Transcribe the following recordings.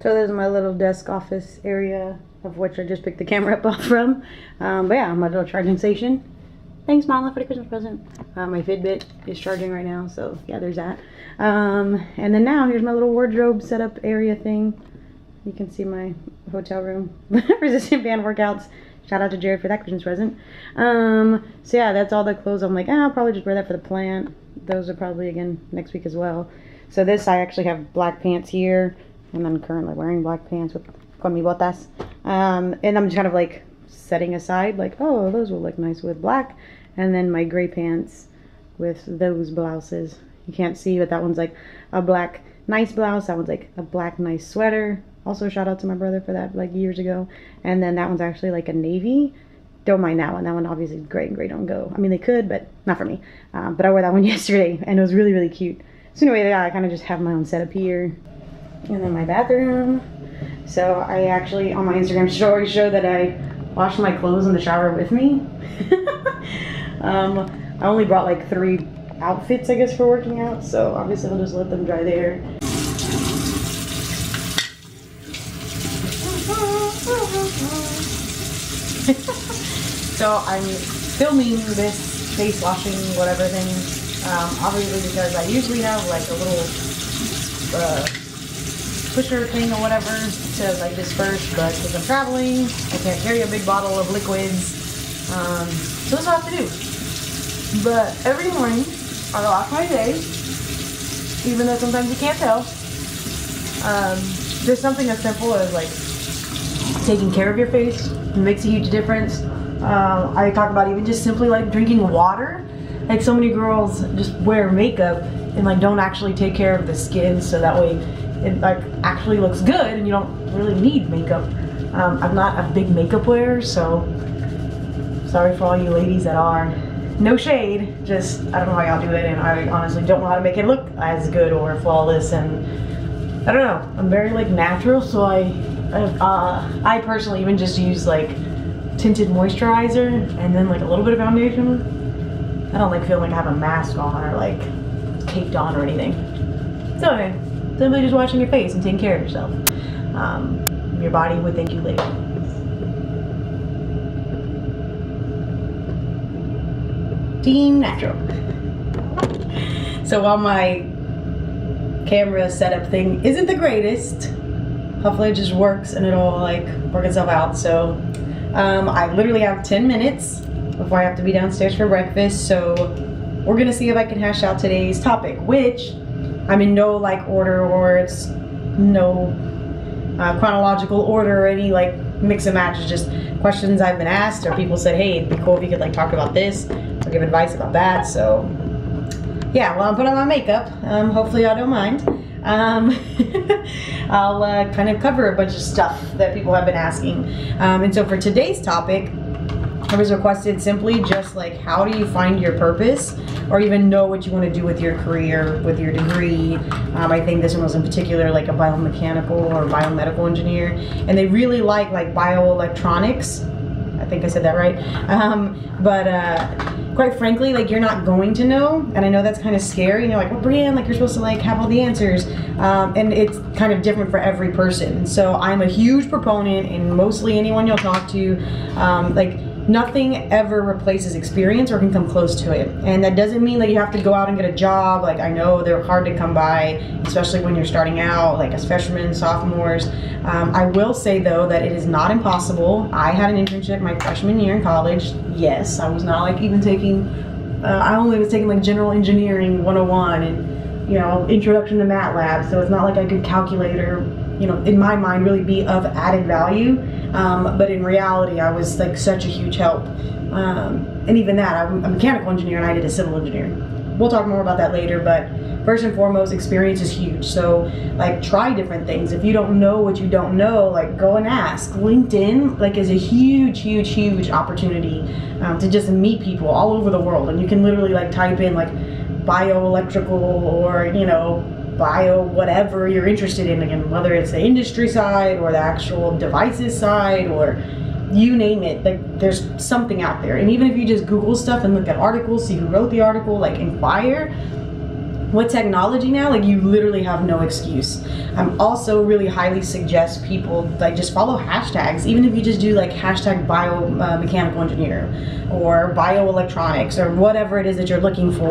So there's my little desk office area, of which I just picked the camera up off from. But yeah, my little charging station. Thanks, Mama, for the Christmas present. My Fitbit is charging right now, so yeah, there's that. And then now, here's my little wardrobe setup area thing. You can see my hotel room resistant band workouts. Shout out to Jared for that Christmas present. So yeah, that's all the clothes. I'm like, I'll probably just wear that for the plant. Those are probably again next week as well. So this, I actually have black pants here, and I'm currently wearing black pants with con mi botas. And I'm just kind of like setting aside, like, oh, those will look nice with black. And then my gray pants with those blouses. You can't see, but that one's like a black nice blouse. That one's like a black nice sweater. Also shout out to my brother for that like years ago. And then that one's actually like a navy. Don't mind that one. That one obviously gray and gray don't go. I mean, they could, but not for me. But I wore that one yesterday and it was really, really cute. So anyway, yeah, I kind of just have my own setup here. And then my bathroom. So I actually, on my Instagram story, show that I washed my clothes in the shower with me. I only brought like 3 outfits, I guess, for working out. So obviously I'll just let them dry there. So I'm filming this face washing whatever thing, obviously because I usually have like a little pusher thing or whatever to like disperse, but because I'm traveling, I can't carry a big bottle of liquids, so that's what I have to do. But every morning, I wash my face, even though sometimes you can't tell. There's something as simple as like taking care of your face. It makes a huge difference. I talk about even just simply like drinking water. Like so many girls just wear makeup and like don't actually take care of the skin, so that way it like actually looks good and you don't really need makeup. I'm not a big makeup wearer, so sorry for all you ladies that are. No shade, just I don't know how y'all do it, and I honestly don't know how to make it look as good or flawless, and I don't know. I'm very like natural, so I personally even just use like tinted moisturizer and then like a little bit of foundation. I don't like feeling like I have a mask on or like caked on or anything. So anyway, simply just washing your face and taking care of yourself. Your body would thank you later. Team natural. So while my camera setup thing isn't the greatest, hopefully it just works and it'll like work itself out. So I literally have 10 minutes before I have to be downstairs for breakfast, so we're gonna see if I can hash out today's topic, which I'm in no like order, or it's no chronological order or any like mix and match. It's just questions I've been asked, or people said, hey, it'd be cool if you could like talk about this or give advice about that. So yeah, while I'm putting on my makeup, hopefully y'all don't mind, I'll kind of cover a bunch of stuff that people have been asking. And so for today's topic, I was requested simply just like, how do you find your purpose, or even know what you want to do with your career, with your degree. I think this one was in particular like a biomechanical or biomedical engineer, and they really like bioelectronics. I think I said that right. But quite frankly, like, you're not going to know, and I know that's kind of scary. And you're like, well, Brianne, like, you're supposed to like have all the answers, and it's kind of different for every person. So I'm a huge proponent, and mostly anyone you'll talk to, like, nothing ever replaces experience or can come close to it. And that doesn't mean that you have to go out and get a job. Like, I know they're hard to come by, especially when you're starting out, like as freshmen, sophomores. I will say though that it is not impossible. I had an internship my freshman year in college. Yes, I was not like even taking, I only was taking like general engineering 101 and, you know, introduction to MATLAB. So it's not like I could calculate or, you know, in my mind really be of added value. But in reality, I was like such a huge help. And even that, I'm a mechanical engineer and I did a civil engineering. We'll talk more about that later, but first and foremost, experience is huge. So like, try different things. If you don't know what you don't know, like, go and ask. LinkedIn like is a huge opportunity to just meet people all over the world. And you can literally like type in like bioelectrical or, you know, bio whatever you're interested in, again, whether it's the industry side or the actual devices side or you name it, like, there's something out there. And even if you just Google stuff and look at articles, see who wrote the article, like, inquire, with technology now, like you literally have no excuse. I'm also really highly suggest people like just follow hashtags, even if you just do like hashtag biomechanical engineer or bioelectronics or whatever it is that you're looking for.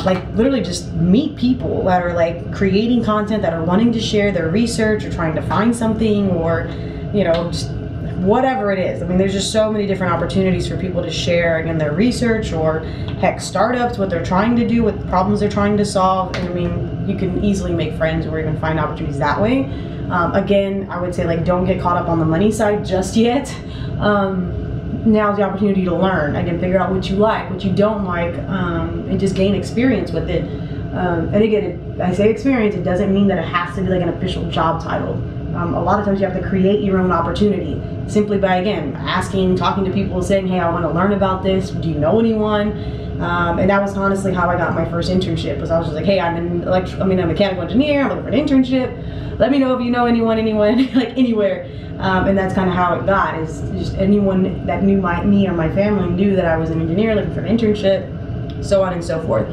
Like literally just meet people that are like creating content, that are wanting to share their research or trying to find something, or just whatever it is. I mean, there's just so many different opportunities for people to share, again, their research, or heck, startups, what they're trying to do, what problems they're trying to solve. And I mean, you can easily make friends or even find opportunities that way. Again, I would say like don't get caught up on the money side just yet. Now's the opportunity to learn. Again, figure out what you like, what you don't like, and just gain experience with it. And again, I say experience, it doesn't mean that it has to be like an official job title. A lot of times you have to create your own opportunity simply by, again, asking, talking to people, saying, hey, I want to learn about this. Do you know anyone? And that was honestly how I got my first internship. Was I was just like, hey, I'm a mechanical engineer. I'm looking for an internship. Let me know if you know anyone, like anywhere. And that's kind of how it got. Is just anyone that knew me or my family knew that I was an engineer looking for an internship, so on and so forth.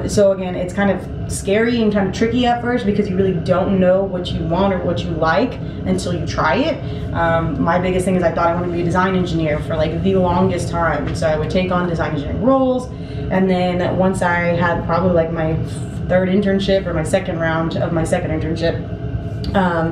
So again, it's kind of scary and kind of tricky at first because you really don't know what you want or what you like until you try it. My biggest thing is I thought I wanted to be a design engineer for like the longest time. So I would take on design engineering roles, and then once I had probably like my third internship or my second round of my second internship, I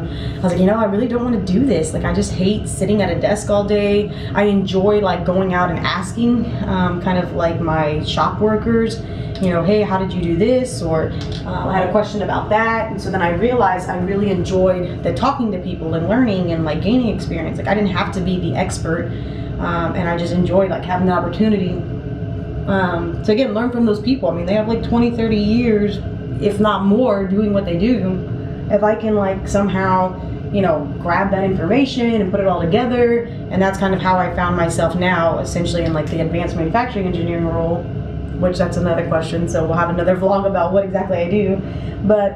was like, I really don't want to do this. Like, I just hate sitting at a desk all day. I enjoy like going out and asking, kind of like my shop workers, hey, how did you do this? Or I had a question about that. And so then I realized I really enjoyed the talking to people and learning and like gaining experience. Like I didn't have to be the expert, and I just enjoyed like having the opportunity to again learn from those people. I mean, they have like 20, 30 years, if not more, doing what they do. If I can like somehow, grab that information and put it all together, and that's kind of how I found myself now, essentially in like the advanced manufacturing engineering role, which that's another question. So we'll have another vlog about what exactly I do. But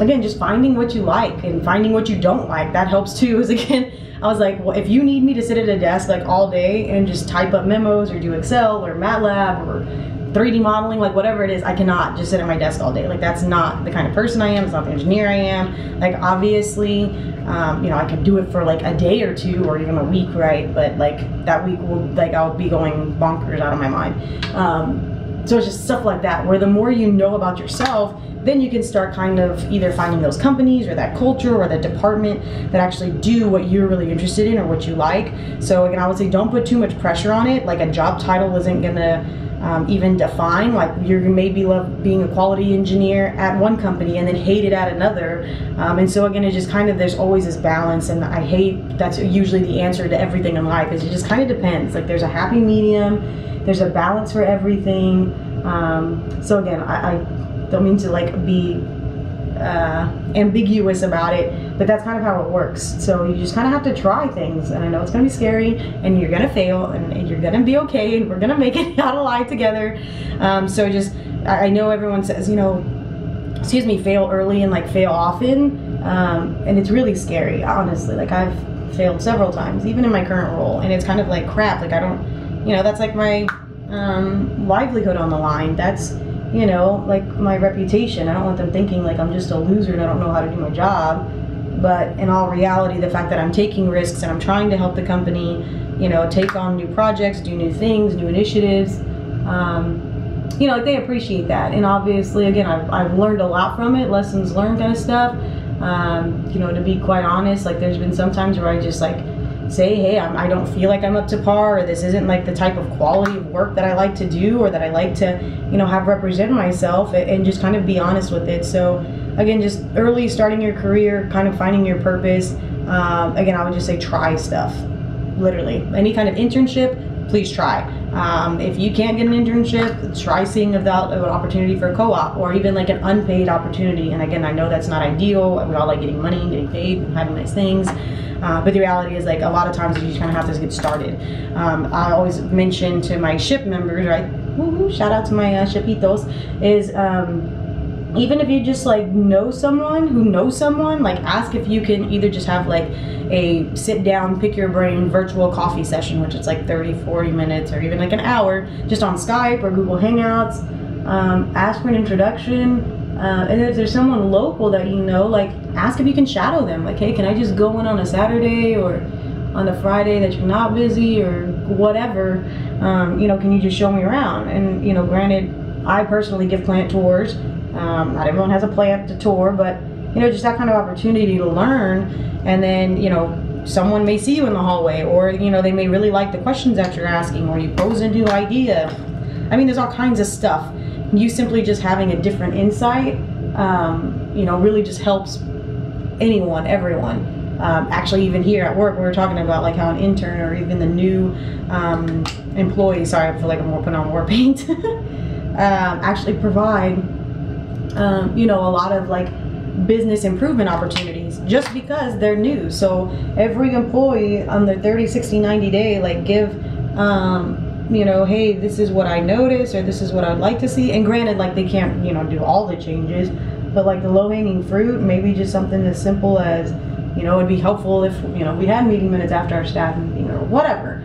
again, just finding what you like and finding what you don't like, that helps too. Is again, I was like, well, if you need me to sit at a desk like all day and just type up memos or do Excel or MATLAB or 3D modeling, like whatever it is, I cannot just sit at my desk all day. Like that's not the kind of person I am. It's not the engineer I am. Like obviously, I could do it for like a day or two or even a week, right? But like that week I'll be going bonkers out of my mind. So it's just stuff like that, where the more you know about yourself, then you can start kind of either finding those companies or that culture or that department that actually do what you're really interested in or what you like. So again, I would say don't put too much pressure on it. Like a job title isn't gonna even define, like you maybe love being a quality engineer at one company and then hate it at another. And so again, it just kind of, there's always this balance, and I hate, that's usually the answer to everything in life, is it just kind of depends. Like there's a happy medium, there's a balance for everything. So again, I don't mean to like be ambiguous about it, but that's kind of how it works. So you just kind of have to try things, and I know it's gonna be scary and you're gonna fail and you're gonna be okay, and we're gonna make it out alive together. So just, I know everyone says, fail early and like fail often, and it's really scary, honestly. Like I've failed several times, even in my current role, and it's kind of like crap. Like I don't, that's like my livelihood on the line. That's like my reputation. I don't want them thinking like I'm just a loser and I don't know how to do my job. But in all reality, the fact that I'm taking risks and I'm trying to help the company, take on new projects, do new things, new initiatives, like they appreciate that. And obviously, again, I've learned a lot from it, lessons learned kind of stuff. To be quite honest, like there's been some times where I just like say, hey, I don't feel like I'm up to par, or this isn't like the type of quality of work that I like to do, or that I like to, have represent myself, and just kind of be honest with it. So again, just early starting your career, kind of finding your purpose. Again, I would just say try stuff, literally. Any kind of internship, please try. If you can't get an internship, try seeing about an opportunity for a co-op, or even like an unpaid opportunity. And again, I know that's not ideal. We all like getting money, getting paid, and having nice things. But the reality is, like, a lot of times you just kind of have to get started. I always mention to my ship members, right? Woo-hoo, shout out to my shipitos, is even if you just like know someone who knows someone, like ask if you can either just have like a sit down, pick your brain virtual coffee session, which is like 30, 40 minutes or even like an hour, just on Skype or Google Hangouts. ask for an introduction. And if there's someone local that you know, like ask if you can shadow them. Like, hey, can I just go in on a Saturday or on a Friday that you're not busy or whatever? You know, can you just show me around? And, you know, granted, I personally give plant tours. Not everyone has a plant to tour, but, you know, just that kind of opportunity to learn. And then, you know, someone may see you in the hallway, or, you know, they may really like the questions that you're asking, or you pose a new idea. I mean, there's all kinds of stuff. You simply just having a different insight, you know, really just helps anyone, everyone. Actually, even here at work, we were talking about like how an intern or even the new employee, sorry, I feel like I'm putting on war paint, actually provide, you know, a lot of like business improvement opportunities just because they're new. So every employee on their 30, 60, 90 day, like give, you know, hey, this is what I noticed, or this is what I'd like to see. And granted, like they can't, you know, do all the changes, but like the low-hanging fruit, maybe just something as simple as, you know, it'd be helpful if, you know, we had meeting minutes after our staff meeting or whatever.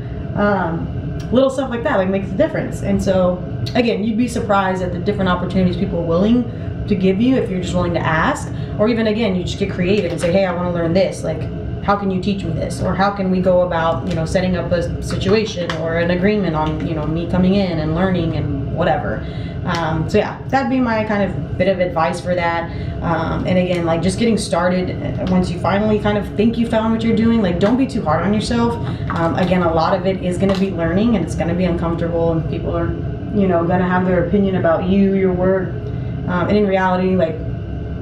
Little stuff like that like makes a difference. And so again, you'd be surprised at the different opportunities people are willing to give you if you're just willing to ask. Or even again, you just get creative and say, hey, I want to learn this, like how can you teach me this? Or how can we go about, you know, setting up a situation or an agreement on, you know, me coming in and learning and whatever. So yeah, that'd be my kind of bit of advice for that. And again, like just getting started, once you finally kind of think you found what you're doing, like don't be too hard on yourself. Again, a lot of it is going to be learning, and it's going to be uncomfortable, and people are, you know, going to have their opinion about you, your work. And in reality, like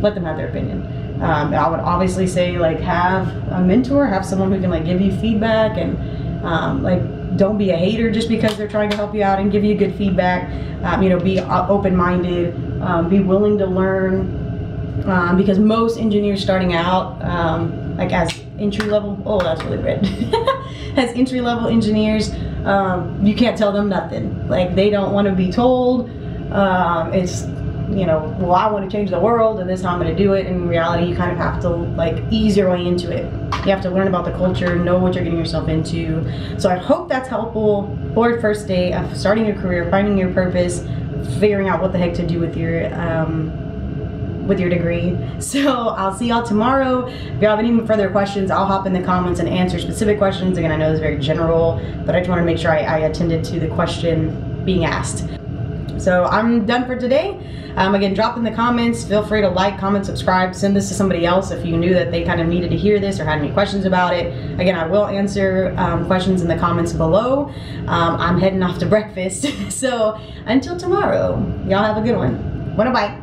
let them have their opinion. I would obviously say like have a mentor, have someone who can like give you feedback, and like don't be a hater just because they're trying to help you out and give you good feedback. You know, be open-minded, be willing to learn, because most engineers starting out, like as entry-level, oh that's really red, as entry-level engineers, you can't tell them nothing. Like they don't want to be told. It's, you know, well, I want to change the world and this is how I'm going to do it. In reality, you kind of have to like ease your way into it. You have to learn about the culture, know what you're getting yourself into. So I hope that's helpful for your first day of starting your career, finding your purpose, figuring out what the heck to do with your degree. So I'll see y'all tomorrow. If you have any further questions, I'll hop in the comments and answer specific questions. Again, I know it's very general, but I just want to make sure I attended to the question being asked. So I'm done for today. Again, drop in the comments. Feel free to like, comment, subscribe. Send this to somebody else if you knew that they kind of needed to hear this or had any questions about it. Again, I will answer questions in the comments below. I'm heading off to breakfast. So until tomorrow, y'all have a good one. Bye.